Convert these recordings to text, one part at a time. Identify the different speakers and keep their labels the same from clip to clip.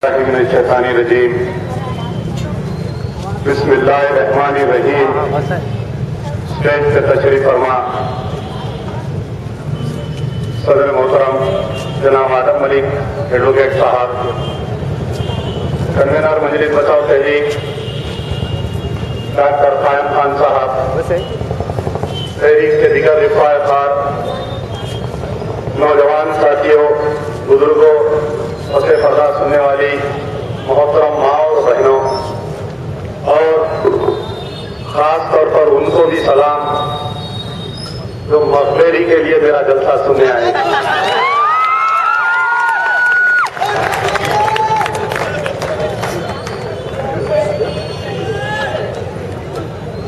Speaker 1: रजीम बिस्मिल्लाहिर्रहमानिर्रहीम। स्टेज पे तशरीफ फरमा सदर मोहतरम जनाब आदम मलिक एडवोकेट साहब, कन्वीनर मजलिस बचाओ तहरीक डॉक्टर कायम खान साहब, तहरीक के दिगर रिफायतकार, नौजवान साथियों, बुजुर्गों और से पर्दा सुनने वाली मोहतरम माँ और बहनों, और खास तौर पर उनको भी सलाम जो मखबेरी के लिए मेरा जलसा सुनने आए।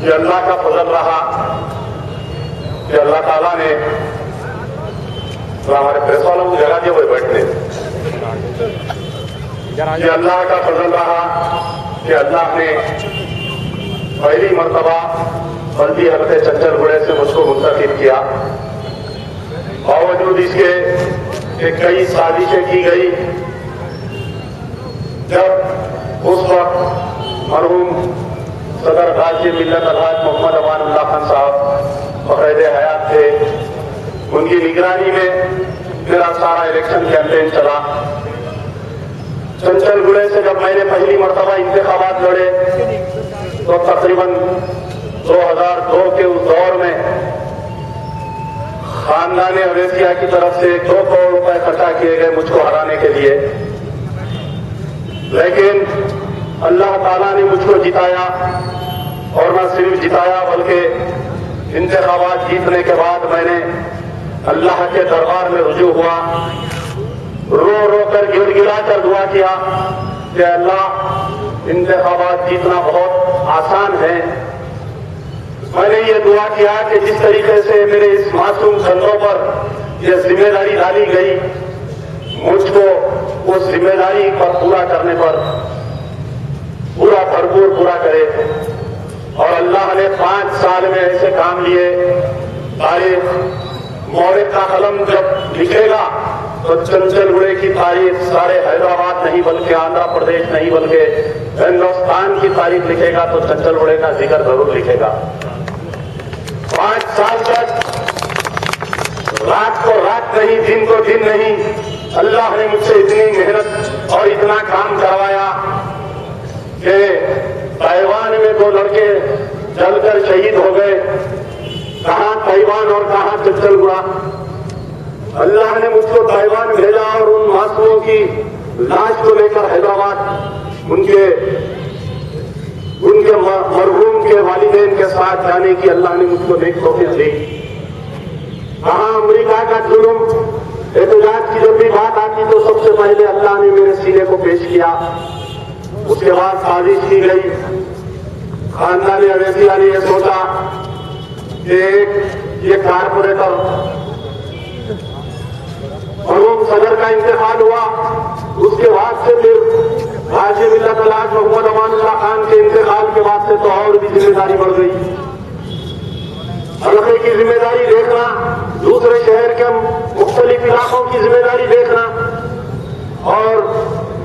Speaker 1: ये अल्लाह का फजल रहा कि अल्लाह ताला ने तो हमारे प्रेस वालों को जगह दिया हुए बैठने। ये अल्लाह का फजल रहा कि अल्लाह ने पहली मर्तबा बल्दी हल्के चंचलगुड़े से मुझको मुंतखब किया। बावजूद इसके कि कई साजिशें की गई, जब उस वक्त मरहूम सदर गाजी मिल्लत अलहाज मोहम्मद अमानुल्लाह खान साहब बकायदे हयात थे, उनकी निगरानी में मेरा सारा इलेक्शन कैंपेन चला। चंचलगुड़े से जब मैंने पहली मर्तबा इंतखाबात लड़े तो तकरीबन 2002 के उस दौर में खानदान अवेसिया की तरफ से 2 करोड़ रुपए खर्चा किए गए मुझको हराने के लिए, लेकिन अल्लाह ताला ने मुझको जिताया। और न सिर्फ जिताया बल्कि इंतखाबात जीतने के बाद मैंने अल्लाह के दरबार में रुजू हुआ, रो रो कर गिड़गिड़ा कर दुआ किया कि अल्लाह इंतखाबात जीतना बहुत आसान है। मैंने ये दुआ किया कि जिस तरीके से मेरे इस मासूम कंधों पर यह जिम्मेदारी डाली गई, मुझको उस जिम्मेदारी पर पूरा करने पर पूरा भरपूर पूरा करे। और अल्लाह ने 5 साल में ऐसे काम लिए। तारीख मौलिक का कलम जब लिखेगा तो चंचलगुड़े की तारीख सारे हैदराबाद नहीं बल्कि आंध्र प्रदेश नहीं बल्कि हिंदुस्तान की तारीख लिखेगा तो चंचलगुड़े का जिक्र जरूर लिखेगा। 5 साल तक रात को रात नहीं, दिन को दिन नहीं, अल्लाह ने मुझसे इतनी मेहनत और इतना काम करवाया कि ताइवान में 2 लड़के जलकर शहीद हो गए। कहां ताइवान और कहां चंचलगुड़ा। अल्लाह ने मुझको ताइवान भेजा और उन मासूमों की लाश को लेकर हैदराबाद उनके मरहूम के वालिदैन के साथ जाने की अल्लाह ने मुझको नेक तौफीक दी। कहां अमेरिका का जुल्म एहतजाज की जब भी बात आती तो सबसे पहले अल्लाह ने मेरे सीने को पेश किया। उसके बाद साजिश की गई। खानदान अवेसिया ने यह सोचा कि ये कारपोरेटर मरहूम सदर का इंतकाल हुआ, उसके बाद से फिर गाजी मिल्लत अलहाज मोहम्मद अमानुल्लाह खान के इंतकाल के बाद से तो और भी जिम्मेदारी बढ़ गई। हल्के की जिम्मेदारी देखना, दूसरे शहर के मुख्तलिफ इलाकों की जिम्मेदारी देखना, और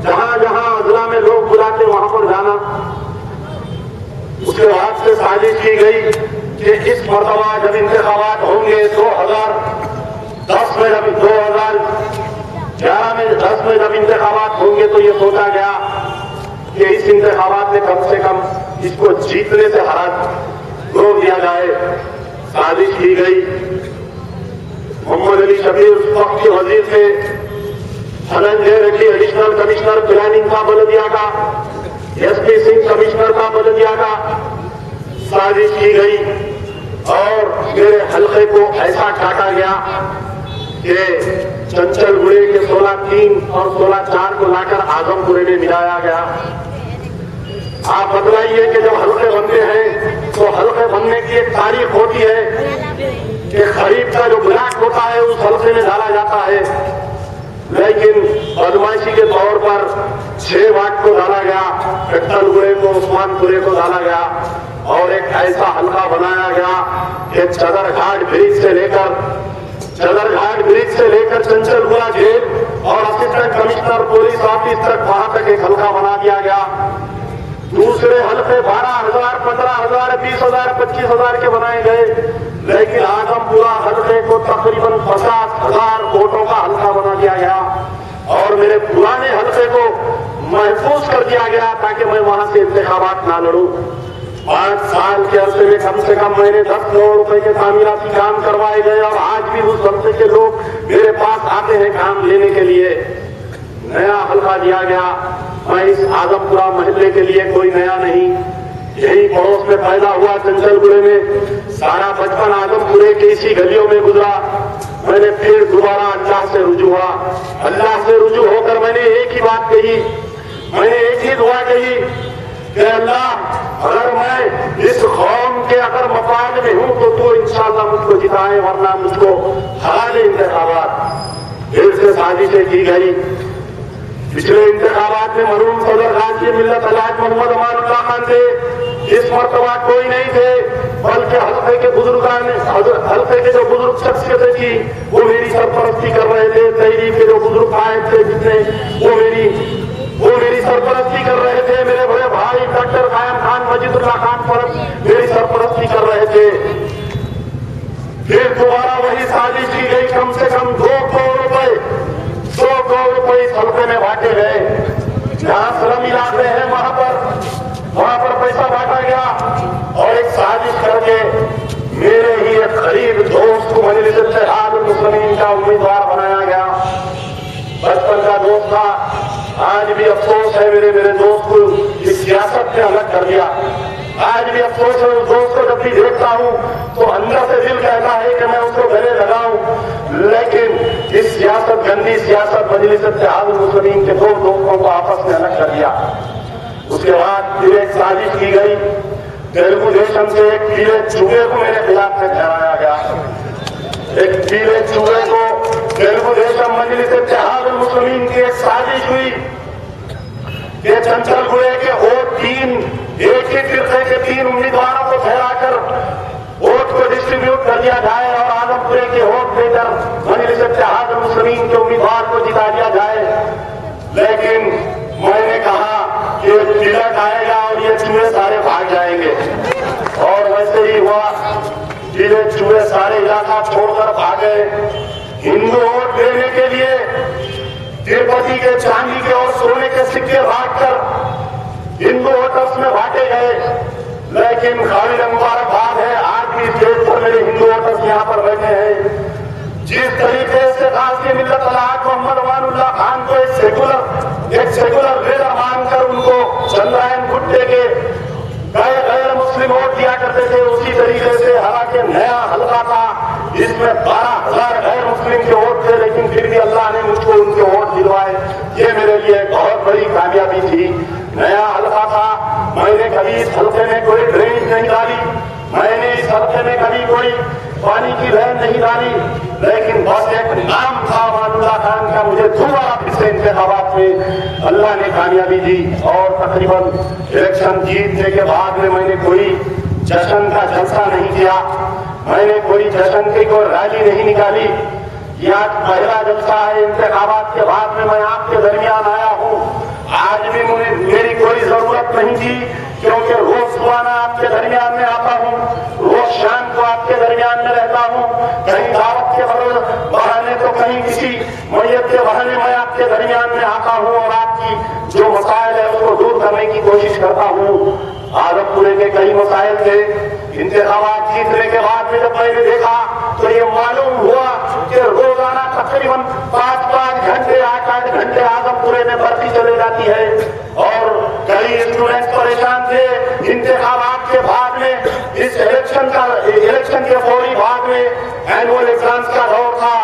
Speaker 1: जहां जहां अजला में लोग बुलाते वहां पर जाना। उसके बाद से साजिश की गई कि इस मर्तबा जब इंतखाबात होंगे 2010 में, जब 2011 में 10 में जब इंतखाबात होंगे तो ये सोचा गया कि इस इंतखाबात में कम से कम इसको जीतने से रोक दिया जाए। साजिश की गई। मोहम्मद अली शबीर वक्त के वजीर से Dhananjay Reddy additional commissioner planning का बल्दिया का, एसपी सिंह कमिश्नर का बल्दिया का साजिश की गई और मेरे हल्के को ऐसा काटा गया कि चंचलगुड़े के 16-3 और 16-4 को लाकर आजमपुरे में मिलाया गया। आप बतलाइए कि जब हल्के बनते हैं तो हल्के बनने की एक तारीख होती है कि खरीफ का जो ब्लैक होता है उस हल्के में डाला जाता है, लेकिन बदमाशी के तौर पर 6 वाट को डाला गया, चंचलगुड़े को, उस्मानपुरे को डाला गया और एक ऐसा हल्का बनाया गया कि चदर घाट ब्रिज से लेकर सदरघाट ब्रिज से लेकर चंचलपुरा जेल और असिस्टेंट कमिश्नर पुलिस ऑफिस तक वहां तक एक हल्का बना दिया गया। दूसरे हल्के 12,000, 15,000, 20,000, 25,000 के बनाए गए, लेकिन आजमपुरा हल्के को तकरीबन 50,000 वोटों का हल्का बना दिया गया और मेरे पुराने हल्के को महफूज कर दिया गया ताकि मैं वहां से इंतखाबात ना लड़ूं। 5 साल के अरसे में कम से कम मैंने 10 करोड़ रुपए के तामीराती काम करवाए गए और आज भी उस हल्के के लोग मेरे पास आते हैं काम लेने के लिए। नया हल्का दिया गया। मैं इस आजमपुरा मोहल्ले के लिए कोई नया नहीं, यही पड़ोस में पैदा हुआ चंचलपुरे में, सारा बचपन आजमपुरे के इसी गलियों में गुजरा। मैंने फिर दोबारा अल्लाह से रुजू हुआ। अल्लाह से रुजू होकर मैंने एक ही बात कही, मैंने एक ही दुआ कही कि अल्लाह, अगर मैं इस कौम के अगर मफाद में हूं तो तू इंशाअल्लाह मुझको जिताए, वरना मुझको हरा दे इंतखाबात। फिर से साजिशें की गई। पिछले इंतखाबात में मरूम सदर गाजी मिल्लत अलहाज मोहम्मद अमानुल्लाह खान थे, इस मर्तबा कोई नहीं थे, बल्कि हल्के के बुजुर्गान, हल्के के जो बुजुर्ग शख्सियतें थी वो मेरी सरपरस्ती कर रहे थे। तहरीक के जो बुजुर्ग आए थे जितने वो मेरी सरपरस्ती कर रहे थे। मेरे बड़े भाई डॉक्टर कायम खान, मजीदुल्लाह खान पर मेरी सरपरस्ती कर रहे थे। फिर दोबारा वही साजिश की गई। कम से कम 2 करोड़ रुपए इस हल्के में बांटे गए। जहां श्रम इलाके हैं वहां पर पैसा बांटा गया और एक साजिश करके मेरे ही एक करीब दोस्त को मजलिस इत्तेहाद मुस्लिमीन का उम्मीदवार बनाया गया। बचपन का दोस्त था, आज भी अफसोस है मेरे दोस्त को इस सियासत से अलग कर दिया। आज भी अफसोस है उस दोस्त को, जब भी देखता हूं तो अंदर से दिल कहता है कि मैं उसको गले लगाऊं, लेकिन इस सियासत, गंदी सियासत मजलिस इत्तेहाद मुस्लिमीन के 2 दोस्तों को आपस में अलग कर दिया। उसके बाद फिर एक साजिश की गई। तेलुगु देशम से एक पीले चूहे को मेरे खिलाफ से ठहराया गया। एक पीले चूहे को तेलुगु देशम मजलिस इत्तेहाद मुस्लिमीन की एक साजिश हुई कि चंचलपुरे के वोट 3 एक ही फिरके के 3 उम्मीदवारों को ठहराकर वोट को डिस्ट्रीब्यूट कर दिया जाए और आजमपुरे के वोट देकर मजलिस इत्तेहाद मुस्लिमीन के उम्मीदवार को जिता दिया जाए। लेकिन मैंने कहा कि तिलक आएगा और ये चूहे सारे भाग जाएंगे, और वैसे ही हुआ। पीले चूहे सारे इलाका छोड़कर भागे। हिंदू वोट देने के लिए तिरुपति के चांदी के और सोने के सिक्के बांटकर हिंदू वोटर्स में बांटे गए। लेकिन काबिल मुबारकबाद है, आज भी स्टेज पर मेरे हिंदू वोटर्स यहाँ पर बैठे हैं। जिस तरीके से गाजी मिल्लत अलहाज मोहम्मद अमानुल्लाह खान को एक सेकुलर लीडर मानकर उनको चंद्रायन गुट्टे के गैर मुस्लिम वोट दिया करते थे, उसी तरीके से हालांकि नया हल्का था, इसमें 12,000 गैर मुस्लिम के वोट थे, लेकिन फिर भी अल्लाह ने मुझको उनके वोट दिलवाए। ये मेरे लिए बहुत बड़ी कामयाबी थी। नया हल्का था, मैंने कभी इस हल्के में कोई ड्रेनेज नहीं डाली, मैंने इस हल्के में कभी कोई पानी की लाइन नहीं डाली, लेकिन बस एक नाम था अमानुल्लाह खान का। मुझे दोबारा फिर से इंतखाबात में अल्लाह ने कामयाबी दी और तकरीबन इलेक्शन जीतने के बाद में मैंने कोई जश्न का जलसा नहीं किया, मैंने कोई जश्न की कोई रैली नहीं निकाली। यह आज पहला जलसा है इंतखाबात के बाद में मैं आपके दरमियान आया हूँ। आज भी मेरी कोई जरूरत नहीं थी, क्योंकि रोज सुबह मैं आपके दरमियान में आता हूँ, रोज शाम को आपके दरमियान में रहता हूँ, कहीं दावत के बहाने तो कहीं किसी मैयत के बहाने मैं आपके दरमियान में आता हूँ और आपकी जो मसाइल है उसको दूर करने की कोशिश करता हूँ। आजमपुरे के कई मसाइल थे। इंतखाबात जीतने के बाद में जब मैंने देखा तो ये मालूम हुआ कि रोजाना तकरीबन 5-5 घंटे 8-8 घंटे आजमपुरे में बर्फी चली जाती है और कई स्टूडेंट परेशान थे। इंतखाबात के बाद में इस इलेक्शन के फौरी बाद में एनुअल एग्जाम्स का दौर था।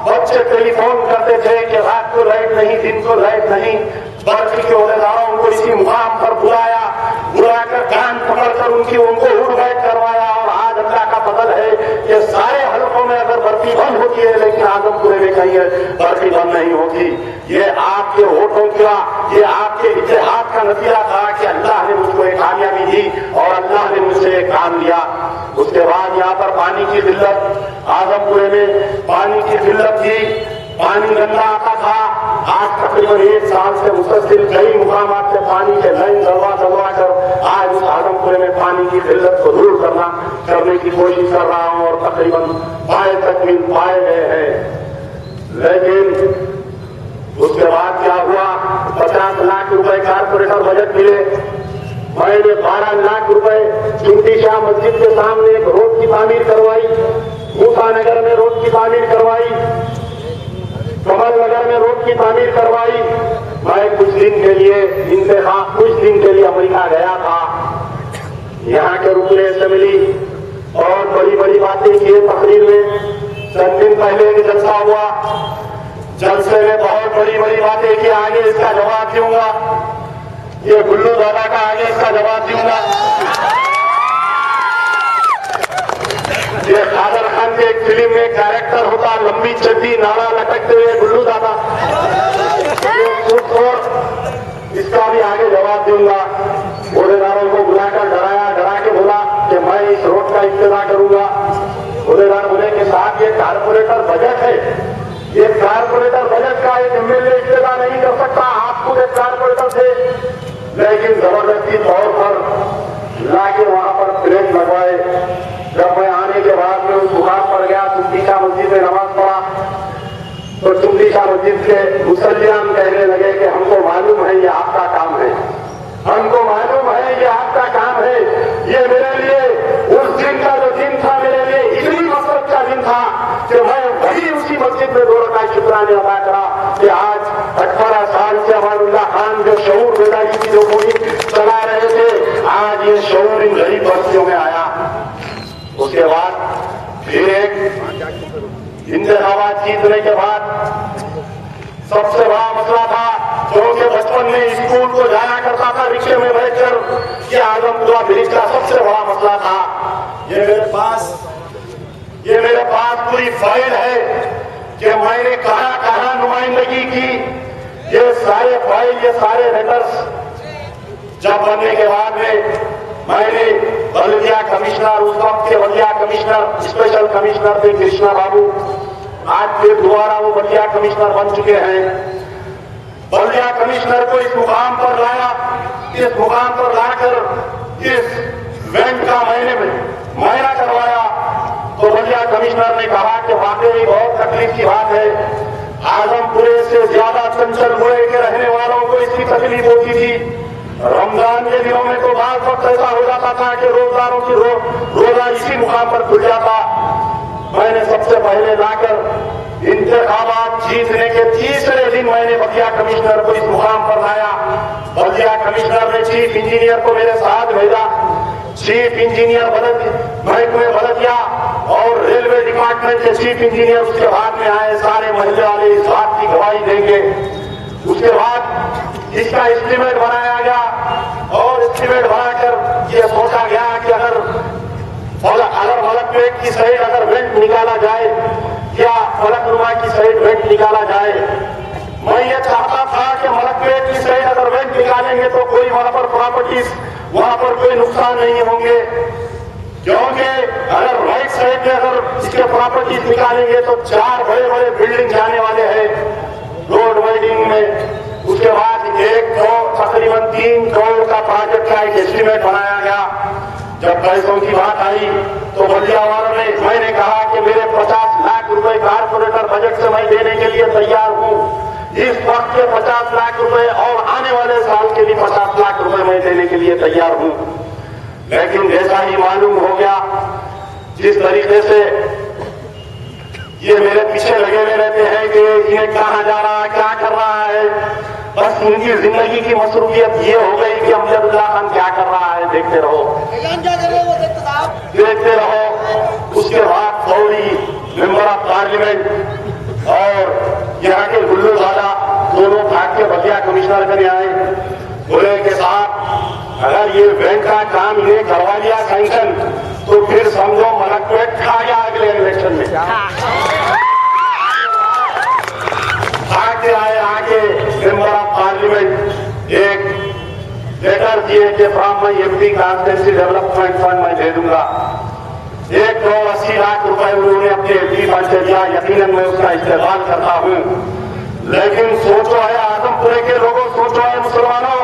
Speaker 1: बच्चे टेलीफोन करते थे कि रात को लाइट नहीं, दिन को लाइट नहीं। बर्फी के ओहदेदारों को इसी मुकाम पर बुलाकर कान पकड़कर उनको उठ बैठ करवाया और आज अल्लाह का फजल है कि सारे हलकों में अगर बर्फी बंद होती है, लेकिन आजमपुरे में कहीं बर्फी बंद नहीं होती। ये आपके वोटों का, ये आपके इत्तेहाद का का नतीजा था कि अल्लाह ने मुझको एक कामयाबी दी और अल्लाह ने मुझसे एक काम लिया। उसके बाद यहाँ पर पानी की किल्लत, आजमपुरे में पानी की किल्लत थी, पानी गंदा आता था। आज तकरीबन 1 साल से मुसलसिल कई मुकामात से पानी के लाइन दलवा कर आज उस आजमपुरे में पानी की किल्लत को दूर करने की कोशिश कर रहा हूँ और तकरीबन पाए गए हैं। लेकिन उसके बाद क्या हुआ, 50 लाख रुपए कारपोरेटर बजट मिले। मैंने 12 लाख रुपए चुंटी शाह मस्जिद के सामने एक रोड की तामीर करवाई, मूसा नगर में रोड की तामीर करवाई, कमल नगर में रोड की तामीर करवाई। मैं कुछ दिन के लिए अमेरिका गया था। यहाँ के रुकने असेंबली और बड़ी बड़ी बातें की तकरीर में। चंद दिन पहले एक जलसा हुआ, जलसे में बहुत बड़ी बातें की। आगे इसका जवाब दूंगा, ये गुल्लू दादा का आगे इसका जवाब दूंगा। ये कादर खान के एक फिल्म में कैरेक्टर होता, लंबी चड्डी नारा लटकते हुए गुल्लू दादा, इसका भी आगे जवाब दूंगा। ओहदेदारों को बुलाकर डरा के बोला कि मैं इस रोड का इफ्तिताह करूंगा। ओहदेदार बोले कि साहब ये कारपोरेटर बजट है, ये कारपोरेटर बजट का एक एमएलए इफ्तिताह नहीं कर सकता, आप खुद एक कारपोरेटर थे। लेकिन जबरदस्ती तौर पर लाके वहां पर ब्रेक लगवाए। जब मैं आने के बाद में उस दुकान पर गया, चुंटी शाह मस्जिद में नमाज पढ़ा, तो चुंटी शाह मस्जिद के मुसल्लियान कहने लगे कि हमको मालूम है ये आपका काम है, हमको मालूम है ये आपका काम है। ये मेरे लिए उस दिन का जो दिन था, मेरे लिए इतनी मसरत का दिन था कि मैं वही उसी मस्जिद में 2 रकात शुक्राने अदा करा कि आज 18 साल से अमानुल्लाह खान जो शऊर बेदारी की जो मुहिम चला रहे थे, आज ये शऊर इन गरीब बस्तियों में आया। उसके बाद फिर एक इंतखाबात जीतने के बाद सबसे बड़ा मसला था, क्योंकि बचपन में स्कूल को जाया करता था रिक्शे में बैठकर, ये आजमपुरा ब्रिज का सबसे बड़ा मसला था। ये मेरे पास पूरी फाइल है कि मैंने कहां नुमाइंदगी की। ये सारे फाइल, ये सारे लेटर्स जब बनने के बाद में मैंने बल्दिया कमिश्नर, उस वक्त के बल्दिया कमिश्नर, स्पेशल कमिश्नर थे कृष्णा बाबू, आज फिर दोबारा वो बल्दिया कमिश्नर बन चुके हैं। बल्दिया कमिश्नर को इस मुकाम पर लाया, इस मुकाम पर लाकर इस वैन का मायना करवाया। तो बल्दिया कमिश्नर ने कहा कि वाकई बहुत तकलीफ की बात है, आजमपुरे से ज्यादा चंचलपुरे के रहने वालों को इसकी तकलीफ होती थी। रमजान के दिनों में तो बार वक्त ऐसा हो जाता था कि रोजदारों की रोजा इसी मुकाम पर खुल जाता। मैंने सबसे पहले लाकर इंतखाबात जीतने के तीसरे दिन मैंने बल्दिया कमिश्नर को इस मुकाम पर लाया। बल्दिया कमिश्नर ने चीफ इंजीनियर को मेरे साथ भेजा। चीफ इंजीनियर महकमे बल्दिया और रेलवे डिपार्टमेंट के चीफ इंजीनियर उसके बाद में आए। सारे महल्ले वाले इस बात की गवाही देंगे। उसके बाद इसका एस्टीमेट बनाया गया और एस्टीमेट बनाकर यह सोचा गया कि अगर मलकपेट की साइड अगर वेंट निकाला जाए या फलकनुमा की साइड वेंट निकाला जाए, मैं ये चाहता था कि मलकपेट की साइड अगर वेंट निकालेंगे तो कोई वहां पर प्रॉपर्टीज, वहां पर कोई नुकसान नहीं होंगे, क्योंकि अगर राइट साइड में अगर इसके प्रॉपर्टीज निकालेंगे तो 4 बड़े बिल्डिंग जाने वाले हैं रोड वाइडिंग में। उसके बाद तकरीबन 3 करोड़ का प्रोजेक्ट का एक एस्टीमेट बनाया गया। जब पैसों की बात आई तो बल्दिया वालों ने, मैंने कहा कि मेरे 50 लाख रुपए कारपोरेटर बजट से मैं देने के लिए तैयार हूं। इस वक्त के 50 लाख रुपए और आने वाले साल के लिए 50 लाख रुपए मैं देने के लिए तैयार हूं। लेकिन जैसा ही मालूम हो गया, जिस तरीके से ये मेरे पीछे लगे हुए रहते हैं कि इन्हें कहां जा रहा है, क्या कर रहा है, बस इनकी जिंदगी की मसरूफियत ये हो गई कि अमजदुल्लाह खान क्या कर रहा है, देखते रहो। उसके बाद फौरी मेंबर ऑफ पार्लियामेंट और यहाँ के गुल्लू दादा दोनों भाग के बल्दिया कमिश्नर करने आए। बोले के साहब अगर ये बैंक का काम इन्हें करवा लिया सैंक्शन तो फिर समझो मलकपेट खा गया अगले इलेक्शन में। आगे आए मेंबर ऑफ पार्लियामेंट एक दिए कि from my MP constituency development fund मैं दे दूंगा। 1,80,00,000 रुपए उन्होंने अपने एमपी फंड से दिया। यकीनन मैं उसका इस्तेमाल करता हूं, लेकिन सोचो है आजमपुरे के लोगों, सोचो है मुसलमानों,